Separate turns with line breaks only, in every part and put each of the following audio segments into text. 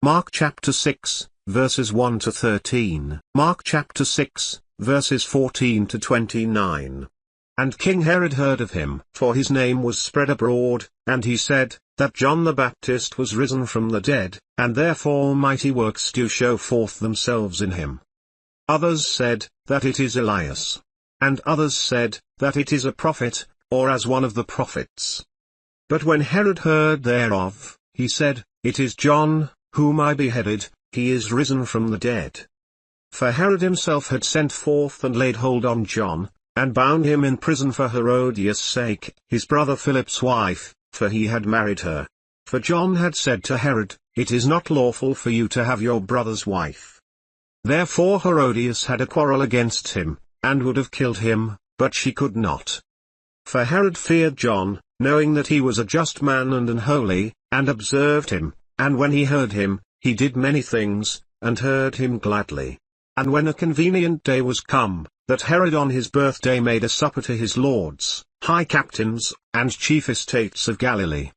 Mark chapter 6, verses 1 to 13. Mark chapter 6, verses 14 to 29. And King Herod heard of him, for his name was spread abroad, and he said, that John the Baptist was risen from the dead, and therefore mighty works do show forth themselves in him. Others said, that it is Elias. And others said, that it is a prophet, or as one of the prophets. But when Herod heard thereof, he said, it is John, whom I beheaded, he is risen from the dead. For Herod himself had sent forth and laid hold on John, and bound him in prison for Herodias' sake, his brother Philip's wife, for he had married her. For John had said to Herod, it is not lawful for you to have your brother's wife. Therefore Herodias had a quarrel against him, and would have killed him, but she could not. For Herod feared John, knowing that he was a just man and an holy, and observed him, and when he heard him, he did many things, and heard him gladly. And when a convenient day was come, that Herod on his birthday made a supper to his lords, high captains, and chief estates of Galilee.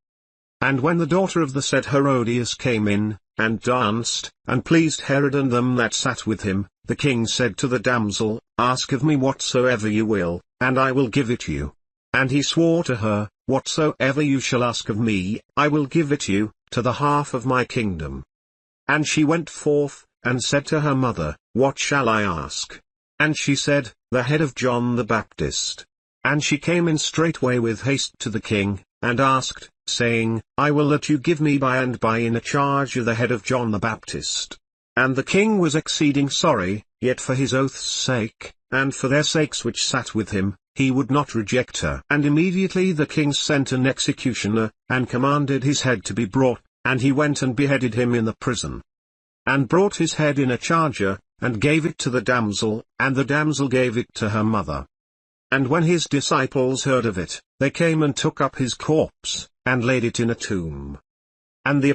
And when the daughter of the said Herodias came in, and danced, and pleased Herod and them that sat with him, the king said to the damsel, ask of me whatsoever you will, and I will give it you. And he swore to her, whatsoever you shall ask of me, I will give it you, to the half of my kingdom. And she went forth, and said to her mother, what shall I ask? And she said, the head of John the Baptist. And she came in straightway with haste to the king, and asked, saying, I will that you give me by and by in a charge of the head of John the Baptist. And the king was exceeding sorry, yet for his oath's sake, and for their sakes which sat with him, he would not reject her. And immediately the king sent an executioner, and commanded his head to be brought, and he went and beheaded him in the prison. And brought his head in a charger, and gave it to the damsel, and the damsel gave it to her mother. And when his disciples heard of it, they came and took up his corpse, and laid it in a tomb. And the